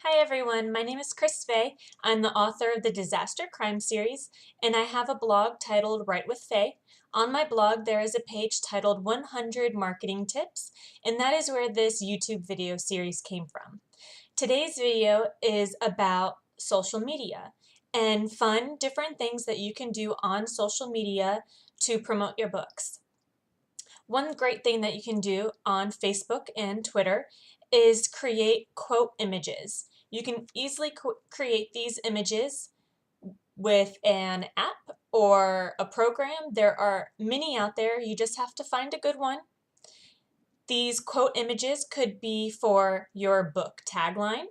Hi everyone, my name is Chris Fay. I'm the author of the Disaster Crime series, and I have a blog titled Write with Fay. On my blog, there is a page titled 100 Marketing Tips, and that is where this YouTube video series came from. Today's video is about social media and fun, different things that you can do on social media to promote your books. One great thing that you can do on Facebook and Twitter is create quote images. You can easily create these images with an app or a program. There are many out there. You just have to find a good one. These quote images could be for your book tagline.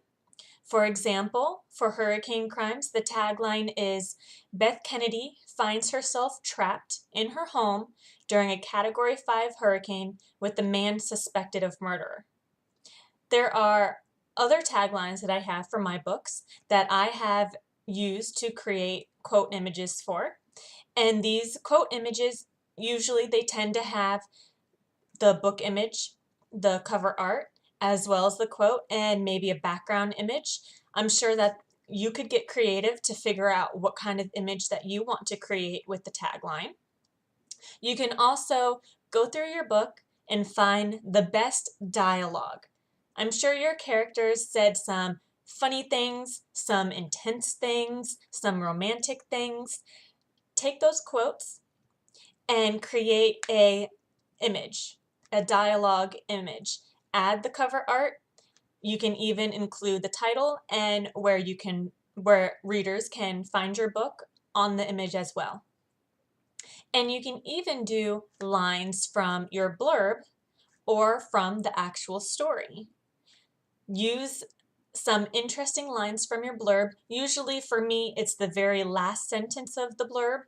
For example, for Hurricane Crimes, the tagline is Beth Kennedy finds herself trapped in her home during a Category 5 hurricane with the man suspected of murder. There are other taglines that I have for my books that I have used to create quote images for. And these quote images, usually they tend to have the book image, the cover art, as well as the quote, and maybe a background image. I'm sure that you could get creative to figure out what kind of image that you want to create with the tagline. You can also go through your book and find the best dialogue. I'm sure your characters said some funny things, some intense things, some romantic things. Take those quotes and create a image, a dialogue image. Add the cover art. You can even include the title and where readers can find your book on the image as well. And you can even do lines from your blurb or from the actual story. Use some interesting lines from your blurb. Usually for me, it's the very last sentence of the blurb,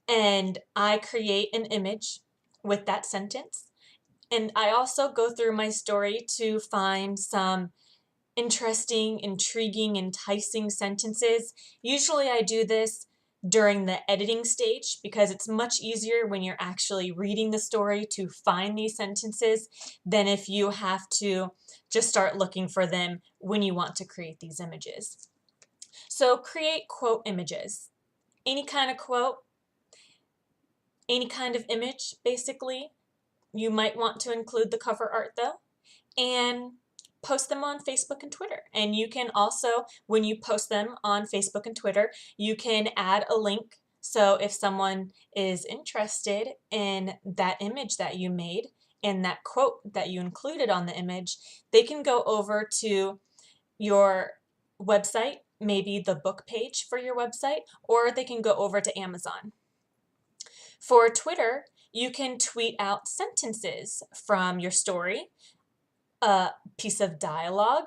and I create an image with that sentence. And I also go through my story to find some interesting, intriguing, enticing sentences. Usually I do this during the editing stage because it's much easier when you're actually reading the story to find these sentences than if you have to just start looking for them when you want to create these images. So create quote images. Any kind of quote, any kind of image, basically. You might want to include the cover art though, and post them on Facebook and Twitter. And you can also, when you post them on Facebook and Twitter, you can add a link. So if someone is interested in that image that you made and that quote that you included on the image, they can go over to your website, maybe the book page for your website, or they can go over to Amazon. For Twitter, you can tweet out sentences from your story, a piece of dialogue,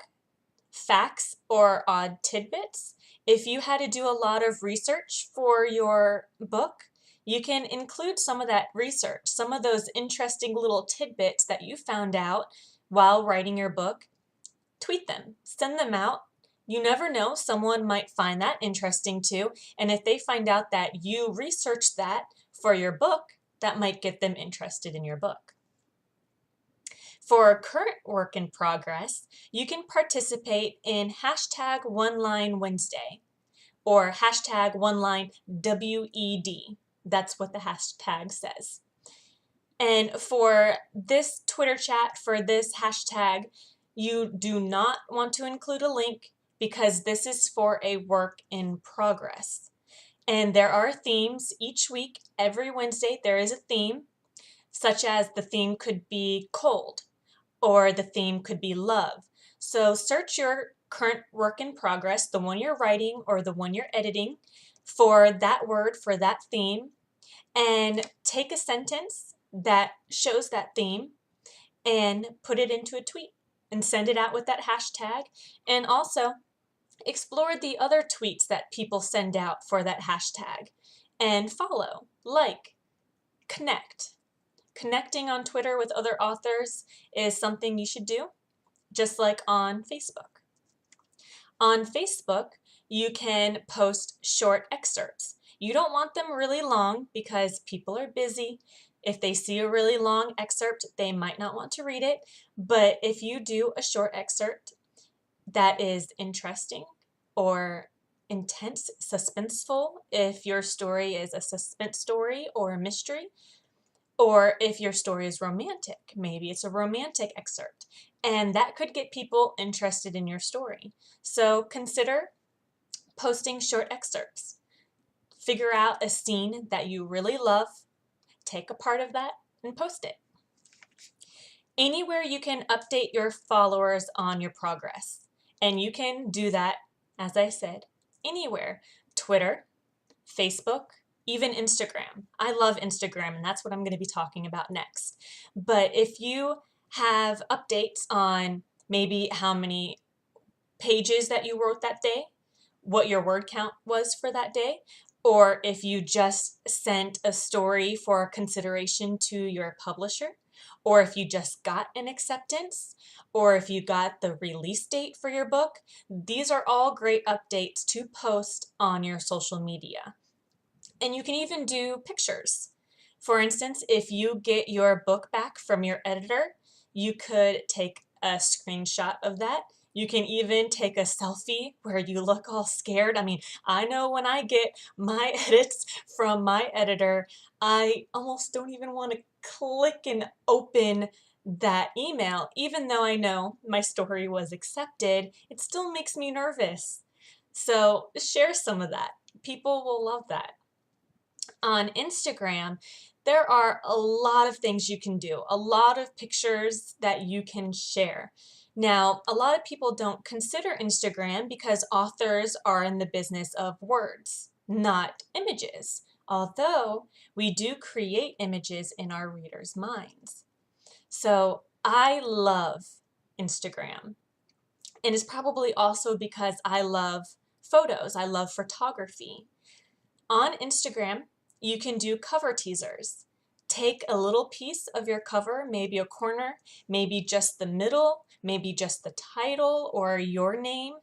facts, or odd tidbits. If you had to do a lot of research for your book, you can include some of that research, some of those interesting little tidbits that you found out while writing your book. Tweet them, send them out. You never know, someone might find that interesting too. And if they find out that you researched that for your book, that might get them interested in your book. For current work in progress, you can participate in hashtag One Line Wednesday or hashtag One Line WED. That's what the hashtag says. And for this Twitter chat, for this hashtag, you do not want to include a link because this is for a work in progress. And there are themes each week. Every Wednesday there is a theme, such as the theme could be cold, or the theme could be love. So search your current work in progress, the one you're writing or the one you're editing, for that word, for that theme, and take a sentence that shows that theme and put it into a tweet and send it out with that hashtag. And also explore the other tweets that people send out for that hashtag and follow, like, connect. Connecting on Twitter with other authors is something you should do, just like on Facebook. On Facebook, you can post short excerpts. You don't want them really long because people are busy. If they see a really long excerpt, they might not want to read it. But if you do a short excerpt, that is interesting or intense, suspenseful, if your story is a suspense story or a mystery, or if your story is romantic, maybe it's a romantic excerpt, and that could get people interested in your story. So consider posting short excerpts. Figure out a scene that you really love, take a part of that, and post it. Anywhere you can update your followers on your progress. And you can do that, as I said, anywhere. Twitter, Facebook, even Instagram. I love Instagram, and that's what I'm going to be talking about next. But if you have updates on maybe how many pages that you wrote that day, what your word count was for that day, or if you just sent a story for consideration to your publisher, or if you just got an acceptance, or if you got the release date for your book, these are all great updates to post on your social media. And you can even do pictures. For instance, if you get your book back from your editor, you could take a screenshot of that. You can even take a selfie where you look all scared. I mean, I know when I get my edits from my editor, I almost don't even want to click and open that email. Even though I know my story was accepted, it still makes me nervous. So share some of that. People will love that. On Instagram, there are a lot of things you can do, a lot of pictures that you can share. Now, a lot of people don't consider Instagram because authors are in the business of words, not images, although we do create images in our readers' minds. So I love Instagram, and it's probably also because I love photos, I love photography. On Instagram, you can do cover teasers. Take a little piece of your cover, maybe a corner, maybe just the middle, maybe just the title or your name.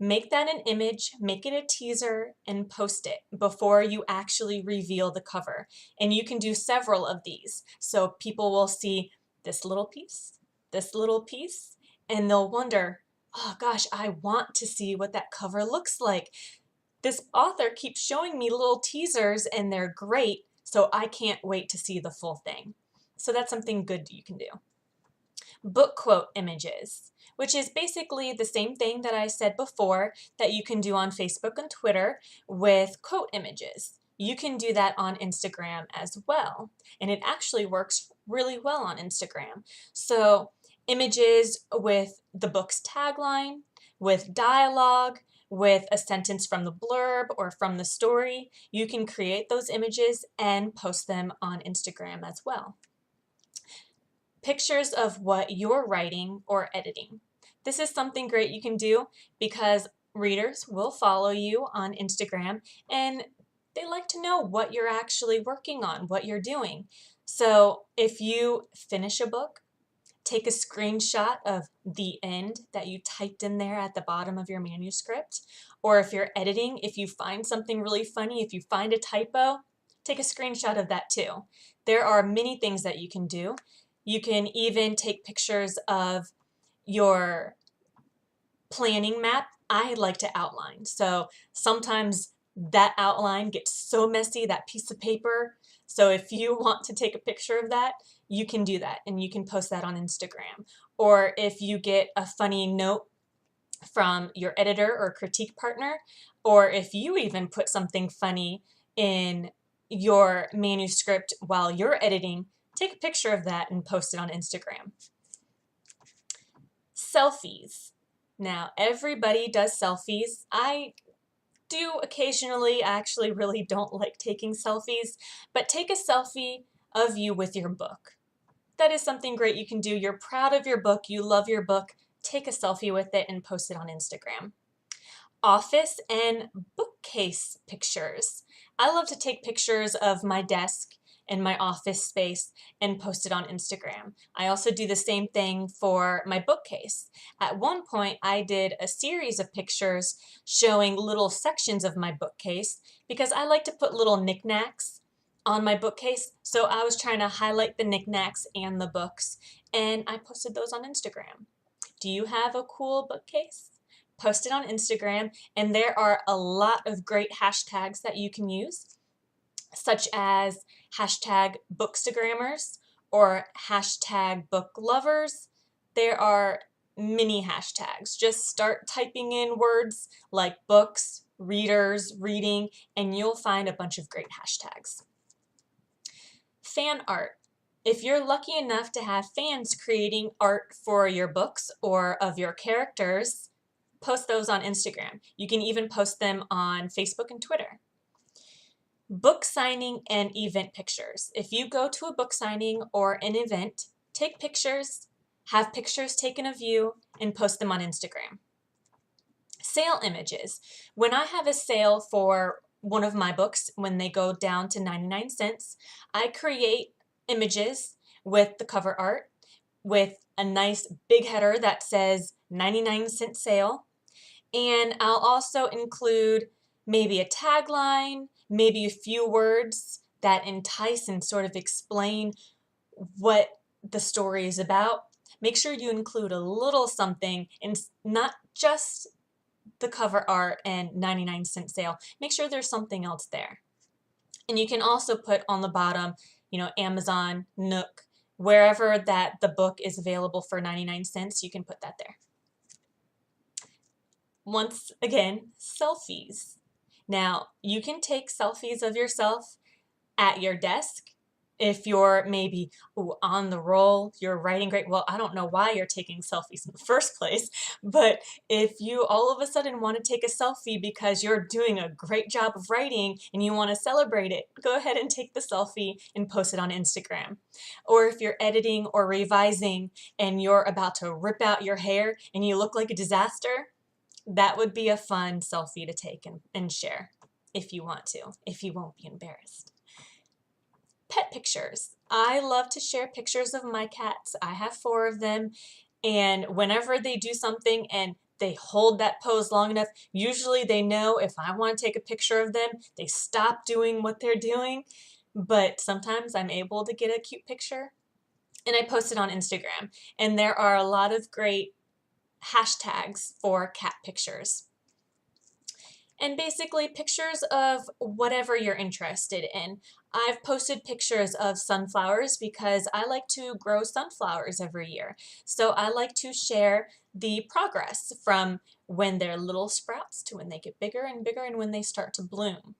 Make that an image, make it a teaser, and post it before you actually reveal the cover. And you can do several of these. So people will see this little piece, and they'll wonder, oh gosh, I want to see what that cover looks like. This author keeps showing me little teasers and they're great, so I can't wait to see the full thing. So that's something good you can do. Book quote images, which is basically the same thing that I said before that you can do on Facebook and Twitter with quote images. You can do that on Instagram as well, and it actually works really well on Instagram. So images with the book's tagline, with dialogue, with a sentence from the blurb or from the story, you can create those images and post them on Instagram as well. Pictures of what you're writing or editing. This is something great you can do because readers will follow you on Instagram and they like to know what you're actually working on, what you're doing. So if you finish a book, take a screenshot of the end that you typed in there at the bottom of your manuscript. Or if you're editing, if you find something really funny, if you find a typo, take a screenshot of that too. There are many things that you can do. You can even take pictures of your planning map. I like to outline. So sometimes that outline gets so messy, that piece of paper. So if you want to take a picture of that, you can do that and you can post that on Instagram. Or if you get a funny note from your editor or critique partner, or if you even put something funny in your manuscript while you're editing, take a picture of that and post it on Instagram. Selfies. Now, everybody does selfies. I do occasionally. I actually really don't like taking selfies, but take a selfie of you with your book. That is something great you can do. You're proud of your book, you love your book, take a selfie with it and post it on Instagram. Office and bookcase pictures. I love to take pictures of my desk and my office space and post it on Instagram. I also do the same thing for my bookcase. At one point, I did a series of pictures showing little sections of my bookcase because I like to put little knickknacks on my bookcase. So I was trying to highlight the knickknacks and the books, and I posted those on Instagram. Do you have a cool bookcase? Post it on Instagram, and there are a lot of great hashtags that you can use, such as hashtag bookstagrammers or hashtag book lovers. There are many hashtags. Just start typing in words like books, readers, reading, and you'll find a bunch of great hashtags. Fan art. If you're lucky enough to have fans creating art for your books or of your characters, post those on Instagram. You can even post them on Facebook and Twitter. Book signing and event pictures. If you go to a book signing or an event, take pictures, have pictures taken of you, and post them on Instagram. Sale images. When I have a sale for one of my books, when they go down to 99 cents, I create images with the cover art, with a nice big header that says 99-cent sale. And I'll also include maybe a tagline, maybe a few words that entice and sort of explain what the story is about. Make sure you include a little something, and not just the cover art and 99-cent sale. Make sure there's something else there. And you can also put on the bottom, Amazon, Nook, wherever that the book is available for 99 cents, you can put that there. Once again, selfies. Now, you can take selfies of yourself at your desk. If you're maybe on the roll, you're writing great. Well, I don't know why you're taking selfies in the first place, but if you all of a sudden want to take a selfie because you're doing a great job of writing and you want to celebrate it, go ahead and take the selfie and post it on Instagram. Or if you're editing or revising and you're about to rip out your hair and you look like a disaster, that would be a fun selfie to take and share if you want to, if you won't be embarrassed. Pet pictures. I love to share pictures of my cats. I have 4 of them, and whenever they do something and they hold that pose long enough, usually they know if I want to take a picture of them, they stop doing what they're doing, but sometimes I'm able to get a cute picture, and I post it on Instagram. And there are a lot of great hashtags for cat pictures. And basically pictures of whatever you're interested in. I've posted pictures of sunflowers because I like to grow sunflowers every year. So I like to share the progress from when they're little sprouts to when they get bigger and bigger and when they start to bloom.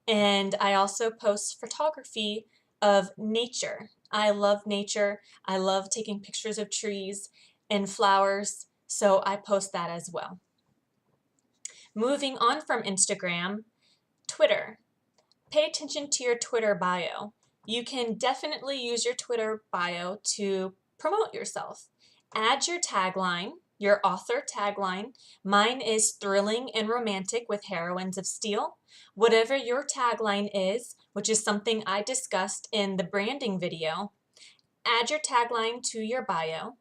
And I also post photography of nature. I love nature. I love taking pictures of trees and flowers, so I post that as well. Moving on from Instagram, Twitter. Pay attention to your Twitter bio. You can definitely use your Twitter bio to promote yourself. Add your tagline, your author tagline. Mine is thrilling and romantic with heroines of steel. Whatever your tagline is, which is something I discussed in the branding video, add your tagline to your bio.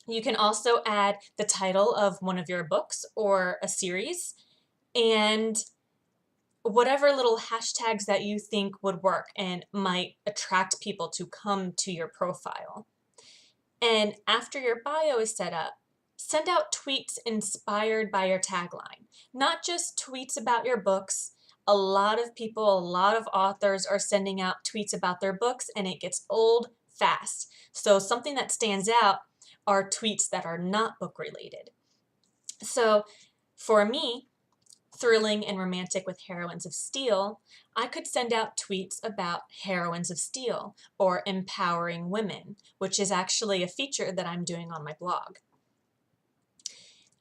You can also add the title of one of your books or a series, and whatever little hashtags that you think would work and might attract people to come to your profile. And after your bio is set up, send out tweets inspired by your tagline. Not just tweets about your books. A lot of people, a lot of authors are sending out tweets about their books, and it gets old fast. So something that stands out are tweets that are not book related. So for me, thrilling and romantic with heroines of steel, I could send out tweets about heroines of steel or empowering women, which is actually a feature that I'm doing on my blog.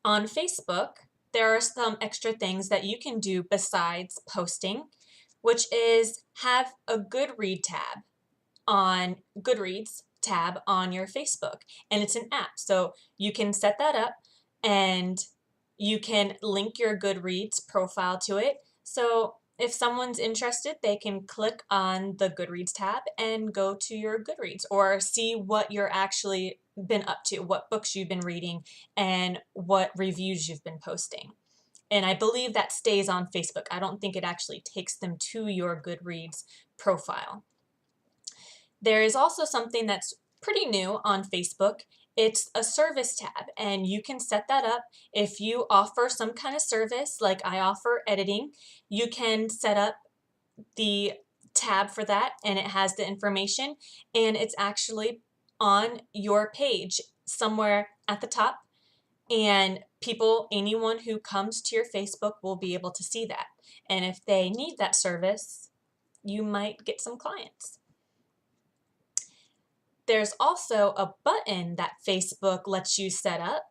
On Facebook, there are some extra things that you can do besides posting, which is have a Goodread tab on Goodreads tab on your Facebook, and it's an app, so you can set that up and you can link your Goodreads profile to it. So if someone's interested, they can click on the Goodreads tab and go to your Goodreads or see what you're actually been up to, what books you've been reading, and what reviews you've been posting. And I believe that stays on Facebook. I don't think it actually takes them to your Goodreads profile. There is also something that's pretty new on Facebook, It's a service tab, and you can set that up. If you offer some kind of service, like I offer editing, you can set up the tab for that, and it has the information, and it's actually on your page somewhere at the top, and anyone who comes to your Facebook will be able to see that. And if they need that service, you might get some clients. There's also a button that Facebook lets you set up,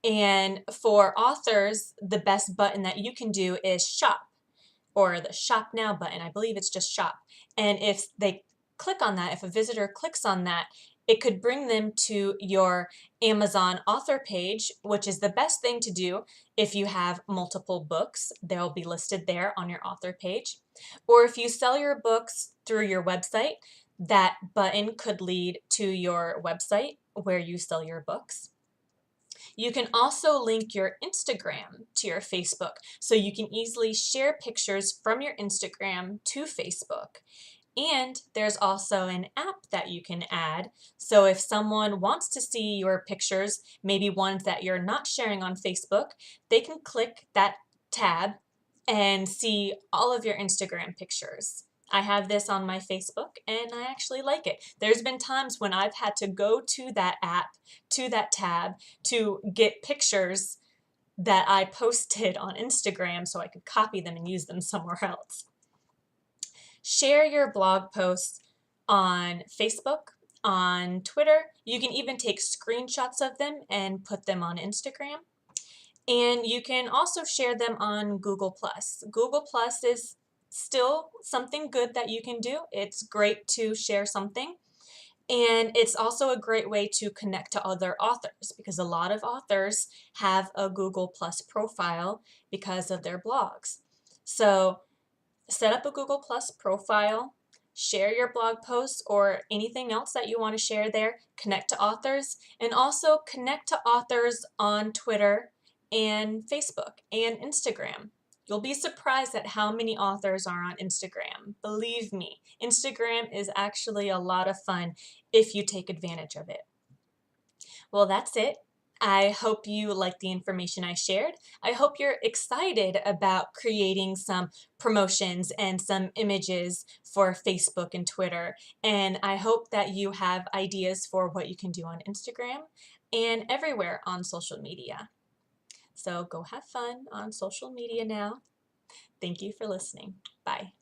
and for authors, the best button that you can do is shop, or the shop now button. I believe it's just shop. And if they click on that, if a visitor clicks on that, it could bring them to your Amazon author page, which is the best thing to do if you have multiple books. They'll be listed there on your author page. Or if you sell your books through your website, that button could lead to your website where you sell your books. You can also link your Instagram to your Facebook, so you can easily share pictures from your Instagram to Facebook. And there's also an app that you can add. So if someone wants to see your pictures, maybe ones that you're not sharing on Facebook, they can click that tab and see all of your Instagram pictures. I have this on my Facebook, and I actually like it. There's been times when I've had to go to that app, to that tab, to get pictures that I posted on Instagram so I could copy them and use them somewhere else. Share your blog posts on Facebook, on Twitter. You can even take screenshots of them and put them on Instagram. And you can also share them on Google+. Google+ is still something good that you can do. It's great to share something. And it's also a great way to connect to other authors, because a lot of authors have a Google+ profile because of their blogs. So set up a Google+ profile, share your blog posts or anything else that you want to share there, connect to authors, and also connect to authors on Twitter and Facebook and Instagram. You'll be surprised at how many authors are on Instagram. Believe me, Instagram is actually a lot of fun if you take advantage of it. Well, that's it. I hope you like the information I shared. I hope you're excited about creating some promotions and some images for Facebook and Twitter. And I hope that you have ideas for what you can do on Instagram and everywhere on social media. So go have fun on social media now. Thank you for listening. Bye.